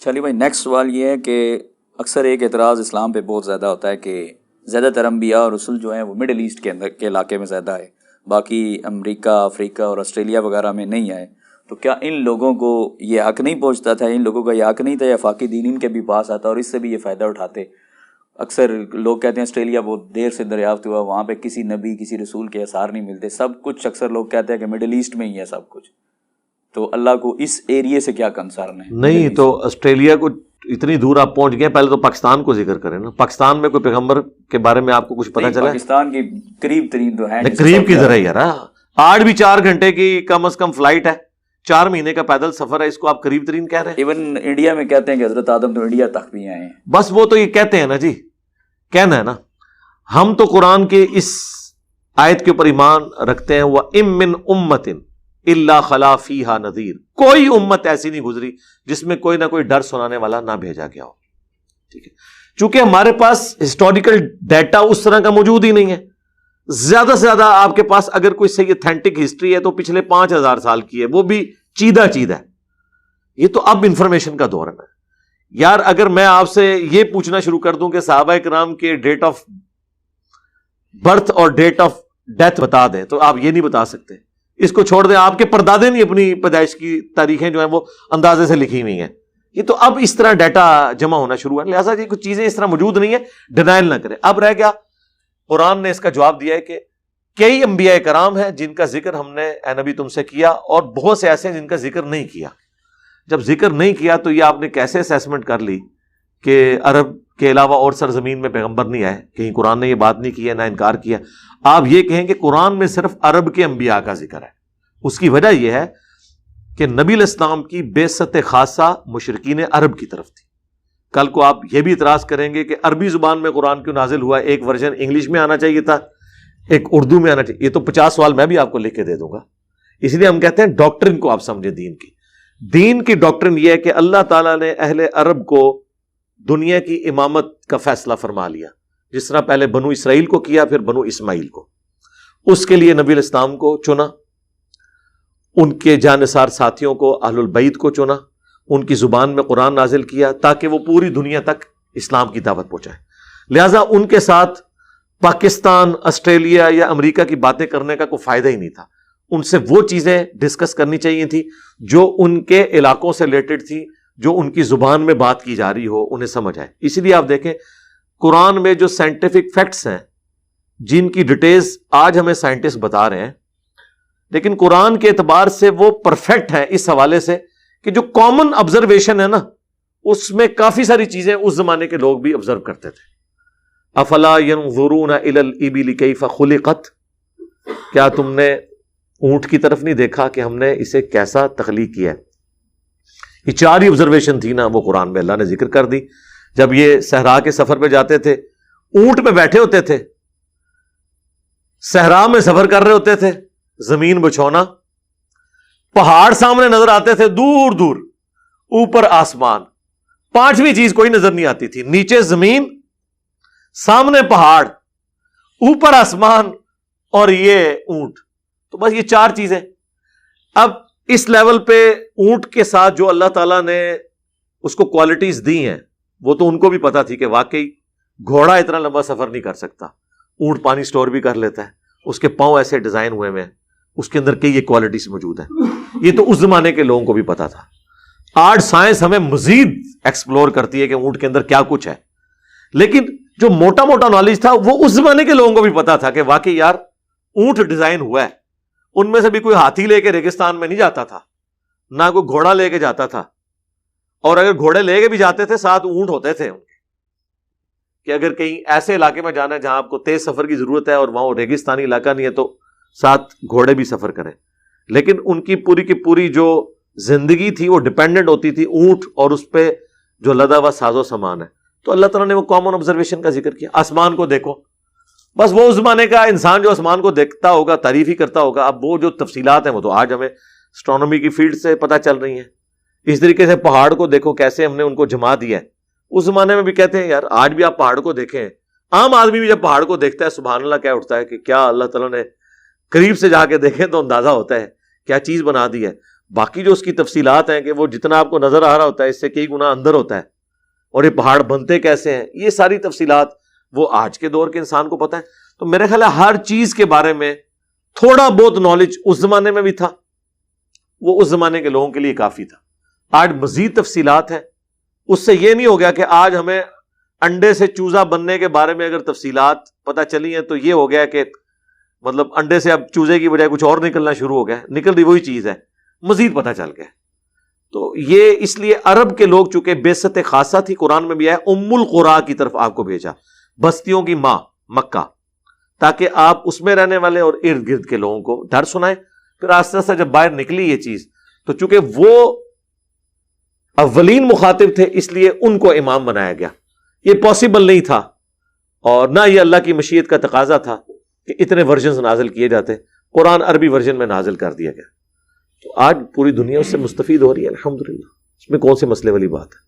چلیے بھائی، نیکسٹ سوال یہ ہے کہ اکثر ایک اعتراض اسلام پہ بہت زیادہ ہوتا ہے کہ زیادہ تر انبیاء اور رسول جو ہیں وہ مڈل ایسٹ کے اندر کے علاقے میں زیادہ ہے، باقی امریکہ، افریقہ اور آسٹریلیا وغیرہ میں نہیں آئے. تو کیا ان لوگوں کو یہ حق نہیں پہنچتا تھا، ان لوگوں کا یہ حق نہیں تھا، یا فاقی دین ان کے بھی پاس آتا اور اس سے بھی یہ فائدہ اٹھاتے؟ اکثر لوگ کہتے ہیں آسٹریلیا بہت دیر سے دریافت ہوا، وہاں پہ کسی نبی کسی رسول کے آثار نہیں ملتے، سب کچھ اکثر لوگ کہتے ہیں کہ مڈل ایسٹ میں ہی ہے سب کچھ. تو اللہ کو اس ایریے سے کیا کنسرن ہے؟ نہیں تو آسٹریلیا کو اتنی دور آپ پہنچ گئے، پہلے تو پاکستان کو ذکر کریں نا. پاکستان میں کوئی پیغمبر کے بارے میں آپ کو کچھ پتہ چلا؟ پاکستان کی قریب ترین تو ہے، قریب کی ذرا یار، آج بھی 4 گھنٹے کی کم از کم فلائٹ ہے، 4 مہینے کا پیدل سفر ہے، اس کو آپ قریب ترین کہہ رہے ہیں؟ ایون انڈیا میں کہتے ہیں کہ حضرت آدم تو انڈیا تک بھی آئے ہیں. بس وہ تو یہ کہتے ہیں نا جی، کہنا ہے نا. ہم تو قرآن کے اس آیت کے اوپر ایمان رکھتے ہیں، وَإِن مِّن أُمَّةٍ إِلَّا خَلَا فِيهَا نَذِيرٌ. کوئی امت ایسی نہیں گزری جس میں کوئی نہ کوئی ڈر سنانے والا نہ بھیجا گیا ہو. ٹھیک ہے، چونکہ ہمارے پاس ہسٹوریکل ڈیٹا اس طرح کا موجود ہی نہیں ہے. زیادہ سے زیادہ آپ کے پاس اگر کوئی صحیح اتھینٹک ہسٹری ہے تو پچھلے 5000 سال کی ہے، وہ بھی چیدہ ہے. یہ تو اب انفارمیشن کا دور ہے یار. اگر میں آپ سے یہ پوچھنا شروع کر دوں کہ صحابہ کرام کے ڈیٹ آف برتھ اور ڈیٹ آف ڈیتھ بتا دیں تو آپ یہ نہیں بتا سکتے. اس کو چھوڑ دیں، آپ کے پردادے نہیں اپنی پیدائش کی تاریخیں جو ہیں وہ اندازے سے لکھی ہوئی ہیں. یہ تو اب اس طرح ڈیٹا جمع ہونا شروع ہے، لہٰذا یہ کچھ چیزیں اس طرح موجود نہیں ہے، ڈینائل نہ کریں. اب رہ گیا، قرآن نے اس کا جواب دیا ہے کہ کئی انبیاء کرام ہیں جن کا ذکر ہم نے اے نبی تم سے کیا، اور بہت سے ایسے ہیں جن کا ذکر نہیں کیا. جب ذکر نہیں کیا تو یہ آپ نے کیسے اسیسمنٹ کر لی کہ عرب کے علاوہ اور سرزمین میں پیغمبر نہیں آئے؟ کہیں قرآن نے یہ بات نہیں کی ہے، نہ انکار کیا. آپ یہ کہیں کہ قرآن میں صرف عرب کے انبیاء کا ذکر ہے. اس کی وجہ یہ ہے کہ نبی علیہ السلام کی بعثت خاصہ مشرکین عرب کی طرف تھی. کل کو آپ یہ بھی اعتراض کریں گے کہ عربی زبان میں قرآن کیوں نازل ہوا ہے، ایک ورژن انگلش میں آنا چاہیے تھا، ایک اردو میں آنا چاہیے. یہ تو 50 سوال میں بھی آپ کو لکھ کے دے دوں گا. اس لیے ہم کہتے ہیں ڈاکٹرن کو آپ سمجھیں. دین کی ڈاکٹرن یہ ہے کہ اللہ تعالیٰ نے اہل عرب کو دنیا کی امامت کا فیصلہ فرما لیا، جس طرح پہلے بنو اسرائیل کو کیا، پھر بنو اسماعیل کو. اس کے لیے نبی علیہ السلام کو چنا، ان کے جانثار ساتھیوں کو، اہل البیت کو چنا، ان کی زبان میں قرآن نازل کیا تاکہ وہ پوری دنیا تک اسلام کی دعوت پہنچائے. لہٰذا ان کے ساتھ پاکستان، آسٹریلیا یا امریکہ کی باتیں کرنے کا کوئی فائدہ ہی نہیں تھا. ان سے وہ چیزیں ڈسکس کرنی چاہیے تھی جو ان کے علاقوں سے ریلیٹڈ تھی، جو ان کی زبان میں بات کی جا رہی ہو، انہیں سمجھ آئے. اسی لیے آپ دیکھیں قرآن میں جو سائنٹیفک فیکٹس ہیں، جن کی ڈیٹیلز آج ہمیں سائنٹسٹ بتا رہے ہیں، لیکن قرآن کے اعتبار سے وہ پرفیکٹ ہیں اس حوالے سے کہ جو کامن آبزرویشن ہے نا، اس میں کافی ساری چیزیں اس زمانے کے لوگ بھی آبزرو کرتے تھے. افلا ينظرون الى الابل كيف خلقت، کیا تم نے اونٹ کی طرف نہیں دیکھا کہ ہم نے اسے کیسا تخلیق کیا ہے؟ یہ 4 ہی آبزرویشن تھی نا، وہ قرآن میں اللہ نے ذکر کر دی. جب یہ صحرا کے سفر پہ جاتے تھے، اونٹ پہ بیٹھے ہوتے تھے، صحرا میں سفر کر رہے ہوتے تھے، زمین بچھونا، پہاڑ سامنے نظر آتے تھے دور دور، اوپر آسمان، 5ویں چیز کوئی نظر نہیں آتی تھی. نیچے زمین، سامنے پہاڑ، اوپر آسمان، اور یہ اونٹ. تو بس یہ 4 چیزیں. اب اس لیول پہ اونٹ کے ساتھ جو اللہ تعالیٰ نے اس کو کوالٹیز دی ہیں، وہ تو ان کو بھی پتا تھی کہ واقعی گھوڑا اتنا لمبا سفر نہیں کر سکتا، اونٹ پانی سٹور بھی کر لیتا ہے، اس کے پاؤں ایسے ڈیزائن ہوئے ہیں، اس کے اندر کئی یہ کوالٹیز موجود ہیں. یہ تو اس زمانے کے لوگوں کو بھی پتا تھا. آج سائنس ہمیں مزید ایکسپلور کرتی ہے کہ اونٹ کے اندر کیا کچھ ہے، لیکن جو موٹا موٹا نالج تھا وہ اس زمانے کے لوگوں کو بھی پتا تھا کہ واقعی یار اونٹ ڈیزائن ہوا ہے. ان میں سے بھی کوئی ہاتھی لے کے ریگستان میں نہیں جاتا تھا، نہ کوئی گھوڑا لے کے جاتا تھا، اور اگر گھوڑے لے کے بھی جاتے تھے ساتھ اونٹ ہوتے تھے ان کے، کہ اگر کہیں ایسے علاقے میں جانا ہے جہاں آپ کو تیز سفر کی ضرورت ہے اور وہاں ریگستانی علاقہ نہیں ہے تو ساتھ گھوڑے بھی سفر کریں. لیکن ان کی پوری جو زندگی تھی وہ ڈیپینڈنٹ ہوتی تھی اونٹ اور اس پہ جو لدا ہوا ساز و سامان ہے. تو اللہ تعالیٰ نے وہ کامن آبزرویشن کا ذکر کیا. آسمان کو دیکھو، بس وہ اس زمانے کا انسان جو آسمان کو دیکھتا ہوگا تعریف ہی کرتا ہوگا. اب وہ جو تفصیلات ہیں وہ تو آج ہمیں اسٹرانومی کی فیلڈ سے پتہ چل رہی ہیں. اس طریقے سے پہاڑ کو دیکھو کیسے ہم نے ان کو جما دیا ہے. اس زمانے میں بھی کہتے ہیں یار آج بھی آپ پہاڑ کو دیکھیں، عام آدمی بھی جب پہاڑ کو دیکھتا ہے سبحان اللہ کیا اٹھتا ہے کہ کیا اللہ تعالیٰ نے قریب سے جا کے دیکھیں تو اندازہ ہوتا ہے کیا چیز بنا دی ہے. باقی جو اس کی تفصیلات ہیں کہ وہ جتنا آپ کو نظر آ رہا ہوتا ہے اس سے کئی گنا اندر ہوتا ہے، اور یہ پہاڑ بنتے کیسے ہیں، یہ ساری تفصیلات وہ آج کے دور کے انسان کو پتہ ہے. تو میرے خیال ہے ہر چیز کے بارے میں تھوڑا بہت نالج اس زمانے میں بھی تھا، وہ اس زمانے کے لوگوں کے لیے کافی تھا. آج مزید تفصیلات ہیں. اس سے یہ نہیں ہو گیا کہ آج ہمیں انڈے سے چوزا بننے کے بارے میں اگر تفصیلات پتہ چلی ہیں تو یہ ہو گیا کہ مطلب انڈے سے اب چوزے کی بجائے کچھ اور نکلنا شروع ہو گیا، نکل رہی وہی چیز ہے، مزید پتہ چل گیا. تو یہ اس لیے عرب کے لوگ چونکہ بعثت خاصہ تھی، قرآن میں بھی آیا ام القریٰ کی طرف آپ کو بھیجا، بستیوں کی ماں مکہ، تاکہ آپ اس میں رہنے والے اور ارد گرد کے لوگوں کو ڈر سنائیں. پھر آہستہ آہستہ جب باہر نکلی یہ چیز تو چونکہ وہ اولین مخاطب تھے اس لیے ان کو امام بنایا گیا. یہ پاسبل نہیں تھا اور نہ یہ اللہ کی مشیت کا تقاضا تھا کہ اتنے ورژنز نازل کیے جاتے. قرآن عربی ورژن میں نازل کر دیا گیا. تو آج پوری دنیا اس سے مستفید ہو رہی ہے الحمدللہ. اس میں کون سے مسئلے والی بات ہے؟